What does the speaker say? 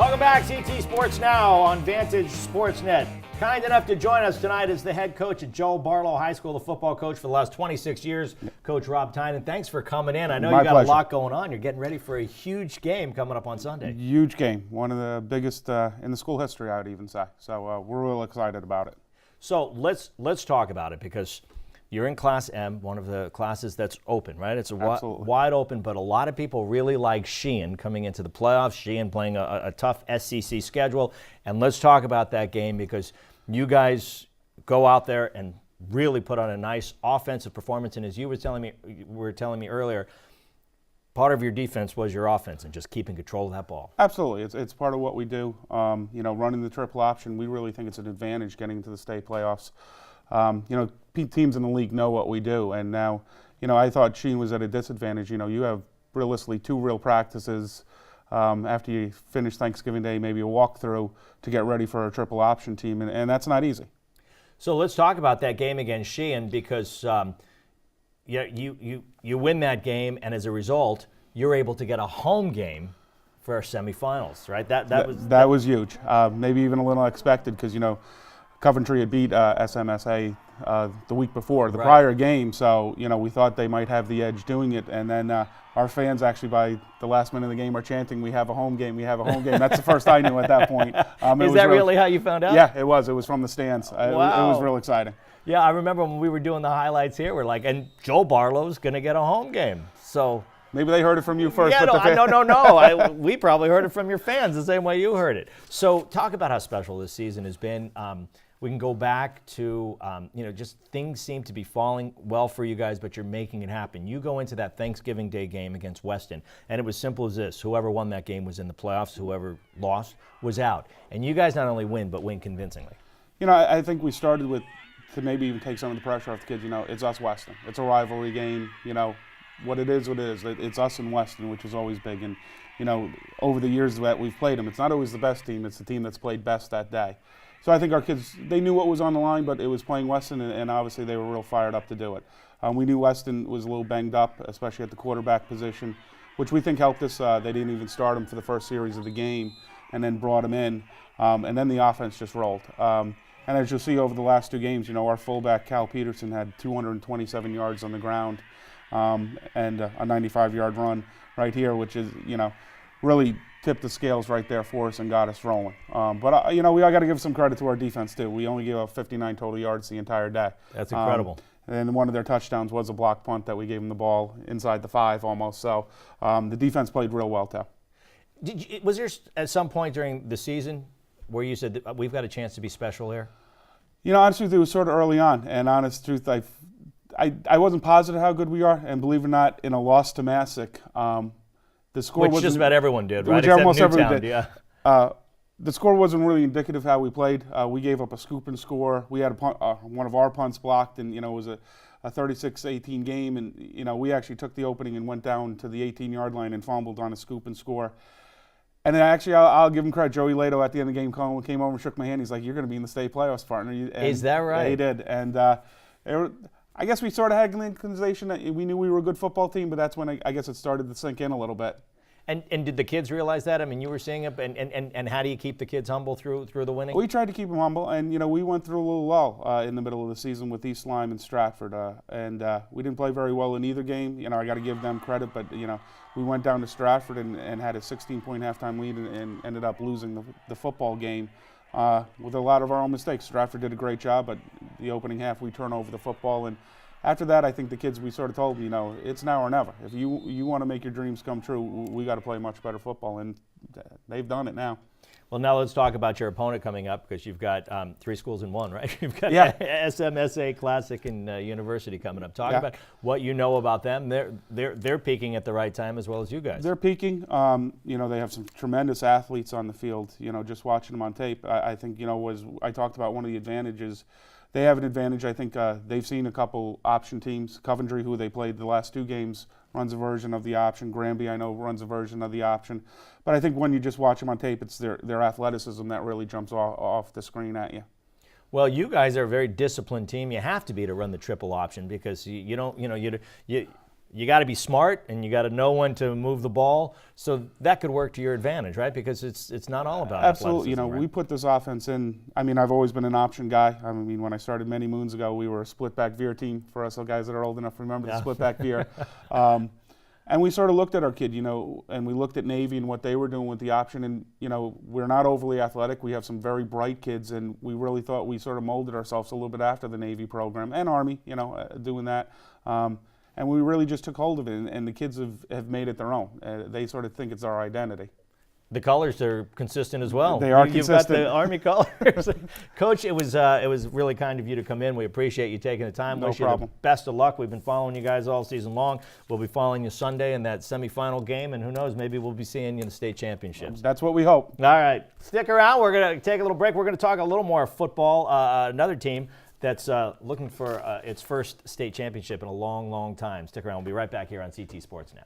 Welcome back, CT Sports Now on Vantage Sportsnet. Kind enough to join us tonight is the head coach at Barlow High School, the football coach for the last 26 years, Coach Rob Tine. Thanks for coming in. I know you got a lot going on. You're getting ready for a huge game coming up on Sunday. Huge game, one of the biggest in the school history, I would even say. So we're real excited about it. So let's talk about it, because you're in Class M, one of the classes that's open, right? It's wide open, but a lot of people really like Sheehan coming into the playoffs, Sheehan playing a tough SEC schedule. And let's talk about that game, because you guys go out there and really put on a nice offensive performance. And as you were telling me earlier, part of your defense was your offense and just keeping control of that ball. Absolutely. It's part of what we do. Running the triple option, we really think it's an advantage getting into the state playoffs. Teams in the league know what we do, and now, I thought Sheen was at a disadvantage. You have realistically 2 real practices after you finish Thanksgiving Day, maybe a walkthrough to get ready for a triple option team, and that's not easy. So let's talk about that game against Sheehan, because you win that game, and as a result, you're able to get a home game for our semifinals, right? That was huge. Maybe even a little unexpected, because Coventry had beat SMSA the week before, the prior game, so we thought they might have the edge doing it, and then our fans actually by the last minute of the game are chanting, "We have a home game, we have a home game." That's the first I knew at that point. Is that really how you found out? Yeah, it was. It was from the stands. Wow. It was real exciting. Yeah, I remember when we were doing the highlights here, we're like, and Joe Barlow's going to get a home game. So maybe they heard it from you first. Yeah, no. We probably heard it from your fans the same way you heard it. So talk about how special this season has been. We can go back to, just things seem to be falling well for you guys, but you're making it happen. You go into that Thanksgiving Day game against Weston, and it was simple as this. Whoever won that game was in the playoffs. Whoever lost was out. And you guys not only win, but win convincingly. I think we started to maybe even take some of the pressure off the kids. It's us, Weston. It's a rivalry game. What it is. It's us and Weston, which is always big. And, over the years that we've played them, it's not always the best team. It's the team that's played best that day. So I think our kids, they knew what was on the line, but it was playing Weston, and obviously they were real fired up to do it. We knew Weston was a little banged up, especially at the quarterback position, which we think helped us. They didn't even start him for the first series of the game, and then brought him in, and then the offense just rolled. And as you'll see over the last 2 games, our fullback, Cal Peterson, had 227 yards on the ground, and a 95-yard run right here, which is, really tipped the scales right there for us and got us rolling. But we all got to give some credit to our defense, too. We only gave up 59 total yards the entire day. That's incredible. And one of their touchdowns was a block punt that we gave them the ball inside the 5 almost. So the defense played real well, too. Was there at some point during the season where you said that we've got a chance to be special here? Honestly, it was sort of early on. And honest truth, I wasn't positive how good we are. And believe it or not, in a loss to Massac, the score which just about everyone did, right? Which Except almost Newtown, everyone did. Yeah. The score wasn't really indicative of how we played. We gave up a scoop and score. We had one of our punts blocked, and it was a 36-18 game. And we actually took the opening and went down to the 18-yard line and fumbled on a scoop and score. And then actually, I'll give him credit. Joey Lato at the end of the game came over and shook my hand. He's like, "You're going to be in the state playoffs, partner." Is that right? Yeah, he did. And I guess we sort of had an inclination that we knew we were a good football team, but that's when I guess it started to sink in a little bit. And did the kids realize that? I mean, you were seeing it, and how do you keep the kids humble through the winning? We tried to keep them humble, and we went through a little lull in the middle of the season with East Lyme and Stratford, and we didn't play very well in either game. I got to give them credit, but we went down to Stratford and had a 16-point halftime lead and ended up losing the football game with a lot of our own mistakes. Stratford did a great job, but the opening half we turned over the football, and after that, I think the kids, we sort of told them, it's now or never. If you want to make your dreams come true, we got to play much better football, and they've done it now. Well, now let's talk about your opponent coming up, because you've got 3 schools in one, right? You've got SMSA Classic and University coming up. Talk about what you know about them. They're peaking at the right time as well as you guys. They're peaking. They have some tremendous athletes on the field. Just watching them on tape, I think I talked about one of the advantages. They have an advantage. I think they've seen a couple option teams. Coventry, who they played the last 2 games, runs a version of the option. Granby, I know, runs a version of the option. But I think when you just watch them on tape, it's their athleticism that really jumps off the screen at you. Well, you guys are a very disciplined team. You have to be to run the triple option, because you don't, you got to be smart and you got to know when to move the ball. So that could work to your advantage, right? Because it's not all about absolutely. athleticism, right? We put this offense in. I mean, I've always been an option guy. I mean, when I started many moons ago, we were a split back veer team. For us guys that are old enough to remember the split back veer. And we sort of looked at our kid, and we looked at Navy and what they were doing with the option. And, we're not overly athletic. We have some very bright kids, and we really thought we sort of molded ourselves a little bit after the Navy program and Army, doing that. And we really just took hold of it, and the kids have made it their own. They sort of think it's our identity. The colors are consistent as well. They are You've consistent. got the Army colors. Coach, it was really kind of you to come in. We appreciate you taking the time. No Wish problem. you the best of luck. We've been following you guys all season long. We'll be following you Sunday in that semifinal game, and who knows, maybe we'll be seeing you in the state championships. That's what we hope. All right. Stick around. We're going to take a little break. We're going to talk a little more football. Another team that's looking for its first state championship in a long, long time. Stick around. We'll be right back here on CT Sports Now.